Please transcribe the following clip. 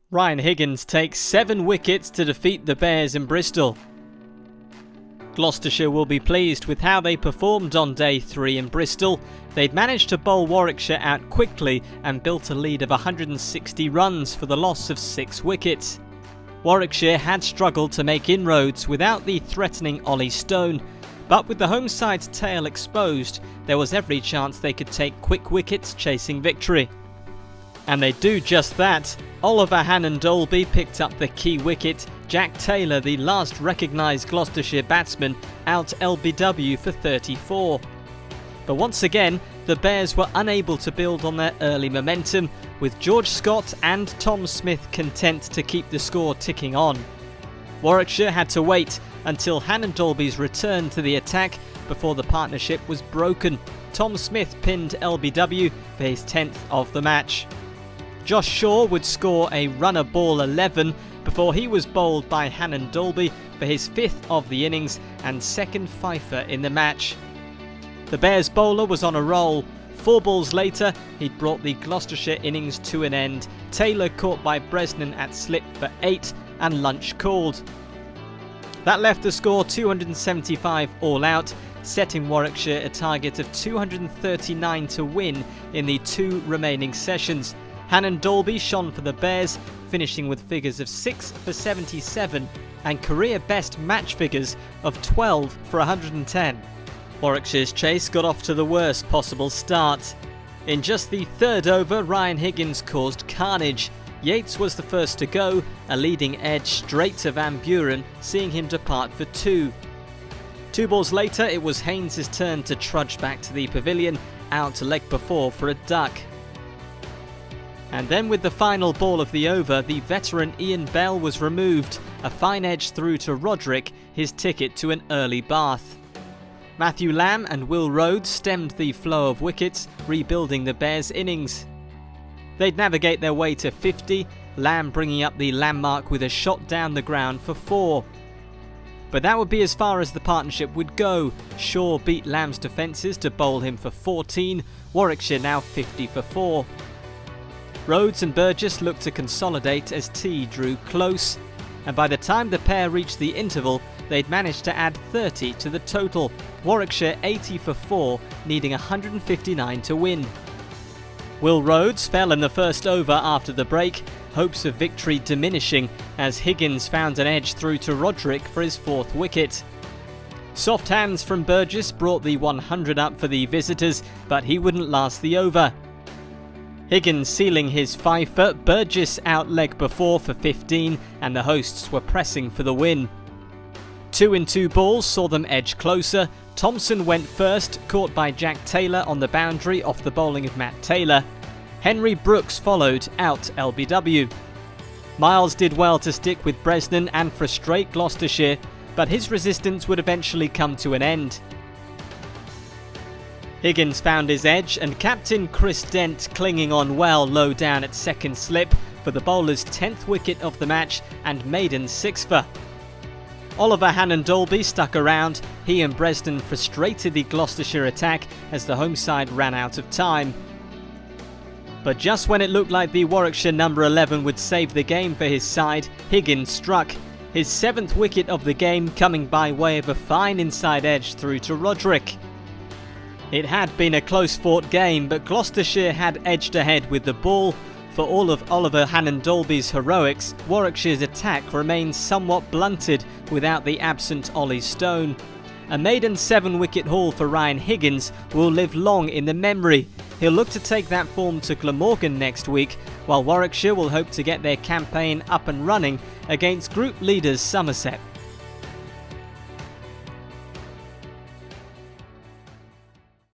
Ryan Higgins takes 7 wickets to defeat the Bears in Bristol. Gloucestershire will be pleased with how they performed on day 3 in Bristol. They'd managed to bowl Warwickshire out quickly and built a lead of 160 runs for the loss of 6 wickets. Warwickshire had struggled to make inroads without the threatening Ollie Stone, but with the home side's tail exposed, there was every chance they could take quick wickets chasing victory. And they do just that. Oliver Hannon-Dolby picked up the key wicket. Jack Taylor, the last recognised Gloucestershire batsman, out LBW for 34. But once again, the Bears were unable to build on their early momentum, with George Scott and Tom Smith content to keep the score ticking on. Warwickshire had to wait until Hannon-Dolby's return to the attack before the partnership was broken. Tom Smith pinned LBW for his 10th of the match. Josh Shaw would score a runner ball 11 before he was bowled by Hannon-Dolby for his 5th of the innings and 2nd fifer in the match. The Bears bowler was on a roll. 4 balls later, he'd brought the Gloucestershire innings to an end. Taylor caught by Bresnan at slip for 8 and lunch called. That left the score 275 all out, setting Warwickshire a target of 239 to win in the 2 remaining sessions. Hannon-Dolby shone for the Bears, finishing with figures of 6 for 77 and career best match figures of 12 for 110. Warwickshire's chase got off to the worst possible start. In just the 3rd over, Ryan Higgins caused carnage. Yates was the first to go, a leading edge straight to Van Buren, seeing him depart for 2. 2 balls later, it was Haynes' turn to trudge back to the pavilion, out to leg before for a duck. And then with the final ball of the over, the veteran Ian Bell was removed, a fine edge through to Roderick, his ticket to an early bath. Matthew Lamb and Will Rhodes stemmed the flow of wickets, rebuilding the Bears' innings. They'd navigate their way to 50, Lamb bringing up the landmark with a shot down the ground for 4. But that would be as far as the partnership would go. Shaw beat Lamb's defences to bowl him for 14, Warwickshire now 50 for 4. Rhodes and Burgess looked to consolidate as tea drew close, and by the time the pair reached the interval, they'd managed to add 30 to the total. Warwickshire 80 for 4, needing 159 to win. Will Rhodes fell in the first over after the break, hopes of victory diminishing as Higgins found an edge through to Roderick for his 4th wicket. Soft hands from Burgess brought the 100 up for the visitors, but he wouldn't last the over. Higgins sealing his fifer, Burgess out leg before for 15, and the hosts were pressing for the win. 2 in 2 balls saw them edge closer. Thomson went first, caught by Jack Taylor on the boundary off the bowling of Matt Taylor. Henry Brookes followed, out LBW. Miles did well to stick with Bresnan and frustrate Gloucestershire, but his resistance would eventually come to an end. Higgins found his edge, and captain Chris Dent clinging on well low down at 2nd slip for the bowler's 10th wicket of the match and maiden 6fer. Oliver Hannon-Dolby stuck around. He and Bresnan frustrated the Gloucestershire attack as the home side ran out of time. But just when it looked like the Warwickshire number 11 would save the game for his side, Higgins struck. His 7th wicket of the game coming by way of a fine inside edge through to Roderick. It had been a close-fought game, but Gloucestershire had edged ahead with the ball. For all of Oliver Hannon-Dolby's heroics, Warwickshire's attack remains somewhat blunted without the absent Ollie Stone. A maiden 7-wicket haul for Ryan Higgins will live long in the memory. He'll look to take that form to Glamorgan next week, while Warwickshire will hope to get their campaign up and running against group leaders Somerset.